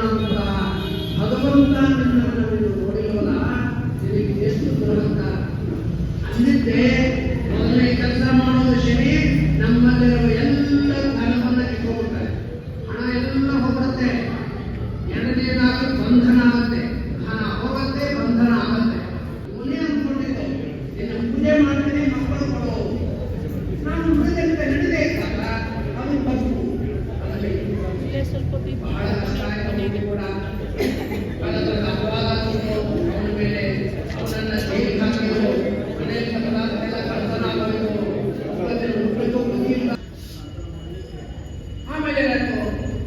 ಕಾಣುವಂತಹ ಭಗವಂತ ನಿನ್ನನ್ನು ನೋಡಿಲ್ವಲ್ಲ, ನಿನಗೆ ಎಷ್ಟು ದುರಹಂಕಾರ ಅಂದಿದ್ದೆ. ಮೊದಲನೇ ಕೆಲಸ ಮಾಡೋದು ಶನಿ, ನಮ್ಮಲ್ಲಿರುವ ಎಲ್ಲ ಧನವನ್ನು ಕಿತ್ಕೊಂಡ್ಬಿಡ್ತಾರೆ, ಹಣ ಎಲ್ಲ ಹೋಗುತ್ತೆ. ಎರಡನೇದಾಗಿ ಬಂಧನ ಆಗುತ್ತೆ, ಹಣ ಹೋಗುತ್ತೆ, ಬಂಧನ ಆಗುತ್ತೆ. ಮೊನ್ನೆ ಅಂದ್ಕೊಂಡಿದ್ದೆ ನಿನ್ನ ಪೂಜೆ ಮಾಡ್ತೀನಿ, ಮಕ್ಕಳು ಕೊಡೋ ನಾನು ಹುಡುಗಂತೆ ನಡೆದೇ ಇದ್ದಾಗ ಅದು ಬದುಕು ಬಹಳ ಕಷ್ಟ ಆಯ್ತು. ಕೂಡ ಅಪವಾದ ಅವನ ಮೇಲೆ ಅವನನ್ನ ಜೈಲಿಗೆ ಹಾಕಿದ್ರು, ಮನೆಯಲ್ಲಿ ಪದಾರ್ಥೆಲ್ಲ ಕಳ್ತನ ಆಗೋದು, ಆಮೇಲೆ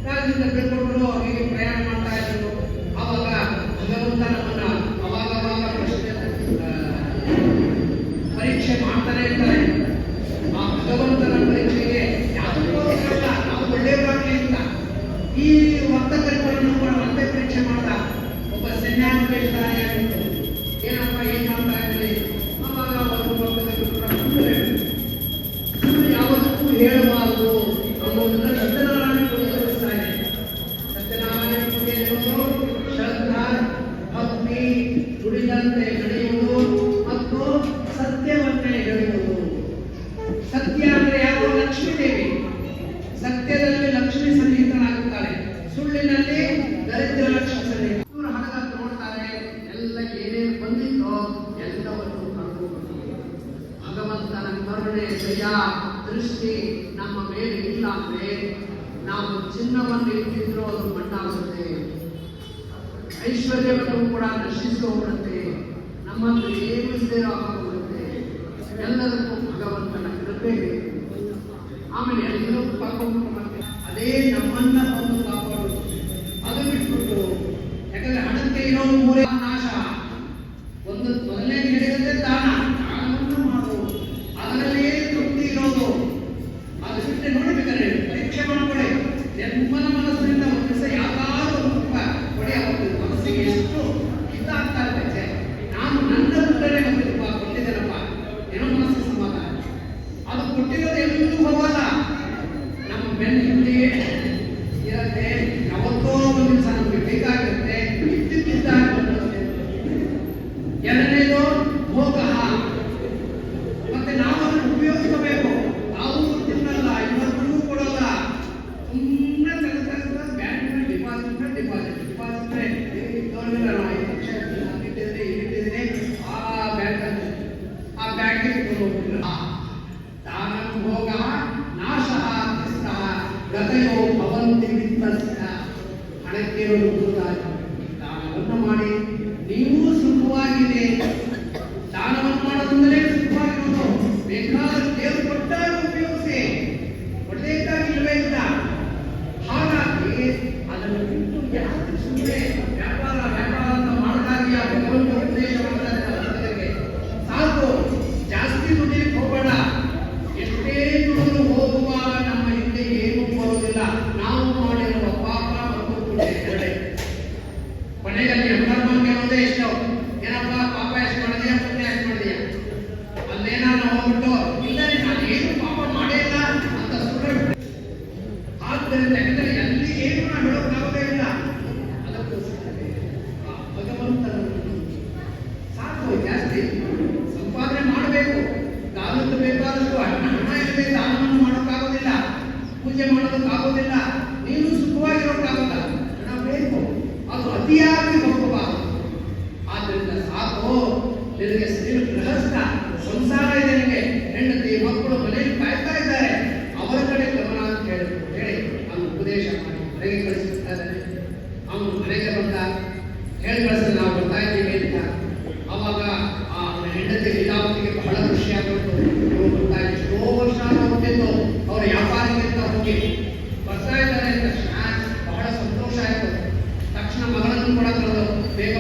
ರಾಜ್ಯದಿಂದ ಬಿಟ್ಕೊಟ್ರು, ಅವರಿಗೆ ಪ್ರಯಾಣ ಮಾಡ್ತಾ ಇದ್ರು. ಆವಾಗ ಭಗವಂತ ನಮ್ಮನ್ನ ಅವಾಗವಾಗ ಪರೀಕ್ಷೆ ಮಾಡ್ತಾನೆ ಇರ್ತಾರೆ. ಆ ಭಗವಂತನ ಪರೀಕ್ಷೆಗೆ ಯಾವುದಕ್ಕೂ ಅಲ್ಲ, ನಾವು ಒಳ್ಳೆಯವರಾಗಲಿ ಅಂತ ಈ ವರ್ತಕರುಗಳನ್ನು ಕೂಡ ಮತ್ತೆ ಪರೀಕ್ಷೆ ಮಾಡ್ದ. ಒಬ್ಬ ಸನ್ಯಾಸಿದ್ದಾನೆ, ಏನಪ್ಪ ಏನ್ ಮಾಡ್ತಾ ಇದ್ರಿ? ಆವಾಗ ಅವರು ಯಾವತ್ತೂ ಹೇಳಬಾರದು ಅನ್ನೋದನ್ನ ಸತ್ಯನಾರಾಯಣ ಪೂಜೆ ತಿಳಿಸ್ತಾರೆ. ಸತ್ಯನಾರಾಯಣ ಪೂಜೆ ಶ್ರದ್ಧಾ ಭಕ್ತಿ ದುಡಿದಂತೆ ನಡೆಯುವುದು ಮತ್ತು ಸತ್ಯವನ್ನೇ ಹೇಳುವುದು. ಸತ್ಯ ಅಂದ್ರೆ ಯಾರು? ಲಕ್ಷ್ಮೀ ದೇವಿ. ಸತ್ಯದಲ್ಲಿ ಲಕ್ಷ್ಮಿ ಸನ್ನಿಹಿತನಾಗುತ್ತಾಳೆ, ಸುಳ್ಳಿನಲ್ಲಿ ದರಿದ್ರ ಲಕ್ಷ್ಮಿ ಸನ್ನಿಹಿತ. ಇವರು ಹಣದ ನೋಡ್ತಾರೆ, ಎಲ್ಲ ಏನೇನು ಬಂದಿತ್ತೋ ಎಲ್ಲವನ್ನು ಕಳ್ಕೊಂಡು ಭಗವಂತನ ಕರುಣೆ ದಯ ದೃಷ್ಟಿ ನಮ್ಮ ಮೇಲೆ ಇಲ್ಲ ಅಂದ್ರೆ ನಾವು ಚಿನ್ನವನ್ನು ಇಟ್ಟಿದ್ರು ಅದು ಮಣ್ಣಾಗುತ್ತೆ, ಐಶ್ವರ್ಯವನ್ನು ಕೂಡ ನಶಿಸಿ ಹೋಗುತ್ತೆ, ನಮ್ಮನ್ನು ಏನು ಇದ್ದೇರೋ ಆಗೋಗುತ್ತೆ. ಎಲ್ಲದಕ್ಕೂ ಭಗವಂತನ ಕೃಪೆ. ಆಮೇಲೆ ಎಲ್ಲರೂ ಕಳ್ಕೊಂಡು ಮತ್ತೆ ಅದೇ ನಮ್ಮನ್ನ ಬಂದು ಕಾಪಾಡೋದು, ಅದು ಬಿಟ್ಬಿಟ್ಟು. ಯಾಕಂದ್ರೆ ಹಣಕ್ಕೆ ಇರೋದು ಮೂರೇ ನಾಶ. ಒಂದು ಮೊದಲನೇ ಹೇಳಿದಂತೆ ದಾನ, ದಾನವನ್ನು ಮಾಡುವುದು, ಅದರಲ್ಲಿಯೇ ತೃಪ್ತಿ ಇರೋದು. ಅದು ಬಿಟ್ಟರೆ ನೋಡಬೇಕಾದ್ರೆ ಪರೀಕ್ಷೆ ಮಾಡ್ಕೊಳ್ಳಿ. ನಿರ್ಮಲ ಮನಸ್ಸಿನಿಂದ ಒಂದು ದಿವಸ ಯಾವ್ದಾದ್ರು ಒಂದು ಕೊಡೆ ಹೋಗ್ತದೆ, ಮನಸ್ಸಿಗೆ ಎಷ್ಟು ಇದಾಗ್ತಾ ಇರ್ತೈತೆ. ನಾನು ನನ್ನ ದುಡ್ಡನ್ನೇ ಹೋಗ್ತಿದ್ದಪ್ಪ, ಕೊಟ್ಟಿದ್ದೇನಪ್ಪ, ಏನೋ ಮನಸ್ಸಿಗೆ ಸಮಾಧಾನ. ಅದು ಕೊಟ್ಟಿರೋದು ಎಲ್ಲೂ ಹೋಗಲ್ಲ, ನಮ್ಮ ಬೆನ್ನ ಹಿಂದೆಯೇ ಇರುತ್ತೆ. ಯಾವತ್ತೋ ಒಂದು ದಿವಸ ನಮಗೆ ಬೇಕಾಗಿರುತ್ತೆ, ಇದ್ದಕ್ಕಿದ್ದಾಗ. ಎರಡನೇದು ಭೋಗ, ಮತ್ತೆ ನಾವು ಅದನ್ನು ಉಪಯೋಗಿಸಬೇಕು. ನಾವು ತಿನ್ನಲ್ಲ, ಇವತ್ತಿಗೂ ಕೊಡಲ್ಲ, ಸುಮ್ಮನೆ ತೆಗೆದ ಬ್ಯಾಂಕ್ ಡಿಪಾಸಿಟ್ ತೋರಿಲ್ಲ. ನಾವು 5 ಲಕ್ಷ ಇಟ್ಟಿದ್ರೆ ಆ ಬ್ಯಾಂಕ್ ಆ ಬ್ಯಾಂಕಿಗೆ ಹೋಗ್ಬಿಟ್ಟಿಲ್ಲ. ದಾನ ಭೋಗ ನಾಶ ಗತಯೋ ಭವಂತಿ ವಿತ್ತಸ್ಯ. ಹಣಕ್ಕೆ ದಾನವನ್ನು ಮಾಡಿ, ನೀವು ಸುಖವಾಗಿದೆ. ದಾನವನ್ನು ಮಾಡೋದಂದರೆ ಸುಖವಾಗಿರೋದು. ಬೇಕಾದ್ರೆ ದೇವರು ಕೊಟ್ಟಾಗ ಉಪಯೋಗಿಸಿ, ಒಳ್ಳೆಯದಾಗಿ ಇಲ್ಲವೇ ಇಲ್ಲ. ಹಾಗಾಗಿ ಅದನ್ನು ಬಿಟ್ಟು ಯಾರು ಸುಮ್ಮನೆ ವ್ಯಾಪಾರ ಅಂತ ಮಾಡಿದಾಗಿ ಆ ಭಗವಂತ ಉದ್ದೇಶ ಮಾಡ್ತಾರೆ. ಸಾಕು, ಜಾಸ್ತಿ ದುಡಿಲಿಕ್ಕೆ ಹೋಗಬೇಡ. ಎಷ್ಟೇ ದುಡಿದು ಹೋಗುವಾಗ ನಮ್ಮ ಹಿಂದೆ ಏನೂ ಬರುವುದಿಲ್ಲ. ನಾವು ಮಾಡಿರುವ ಪಾಪ ಮತ್ತು ಪುಣ್ಯ ಕೊನೆಯಲ್ಲಿ ಅಧರ್ಮಕ್ಕೆ ಅನ್ನೋದೇ ಇಷ್ಟ. ಏನಪ್ಪ ಪಾಪ ಎಷ್ಟು ಮಾಡಿದೆಯಾ, ಪುಣ್ಯ ಎಷ್ಟು ಮಾಡಿದೆಯಾ? ಅಲ್ಲೇನಾದ್ರು ಹೋಗ್ಬಿಟ್ಟು ಇಲ್ಲ ನಾನು ಏನು ಪಾಪ ಮಾಡೇ ಇಲ್ಲ ಅಂತ ಸುಳ್ಳು. ಆದ್ದರಿಂದ ಯಾಕಂದ್ರೆ ಎಲ್ಲಿ ಏನು ನಾವು ಹೇಳೋಕ್ಕಾಗೋದೇ ಇಲ್ಲ. ಅದಕ್ಕೋಸ್ಕರ ಭಗವಂತನನ್ನು ಸಾಕು, ಜಾಸ್ತಿ ಸಂಪಾದನೆ ಮಾಡಬೇಕು. ದಾನಕ್ಕೆ ಬೇಕಾದಷ್ಟು ಹಣ ಇಲ್ಲದೆ ದಾನವನ್ನು ಮಾಡೋಕ್ಕಾಗೋದಿಲ್ಲ, ಪೂಜೆ ಮಾಡೋದಕ್ಕಾಗೋದಿಲ್ಲ, ನೀನು ಸುಖವಾಗಿರೋಕ್ಕಾಗಲ್ಲ. ಹಣ ಬೇಕು, ಅದು ಅತಿಯಾಗಿ ಹೋಗಬಾರದು. ಆದ್ದರಿಂದ ಸಾಕು, ನಿನಗೆ ಗೃಹಸ್ಥ ಸಂಸಾರ ಇದೆ, ನಿನಗೆ ಹೆಂಡತಿ ಮಕ್ಕಳು ಮನೆಯಲ್ಲಿ ಕಾಯ್ತಾ ಇದ್ದಾರೆ, ಅವರ ಕಡೆ ಗಮನ ಅಂತ ಹೇಳಿ ಅವನು ಉಪದೇಶ ಮಾಡಿ ಮನೆಗೆ ಕಳಿಸ್ತಾ ಇದ್ದಾನೆ. ಅವನು ಮನೆಗೆ ಬಂದ, ಹೇಳಿ ಕಳಿಸಿದ ನಾವು ಬರ್ತಾ ಇದ್ದೀವಿ ಅಂತ. ಅವಾಗ ಆ ಹೆಂಡತಿ ಲೀಲಾವತಿಗೆ ಬಹಳ ಖುಷಿ ಆಗ್ಬಿಟ್ಟು, ಇವರು ಬರ್ತಾ ಎಷ್ಟೋ ವರ್ಷ ಹೋಗ್ತಿದ್ದು ಅವ್ರ ವ್ಯಾಪಾರಕ್ಕೆ ಅಂತ ಹೋಗಿ ಬರ್ತಾ ಇದ್ದಾರೆ ಅಂತ ಬಹಳ ಸಂತೋಷ ಆಯಿತು. ತಕ್ಷಣ ಮಗಳನ್ನು ಕೂಡ ಬೇಗ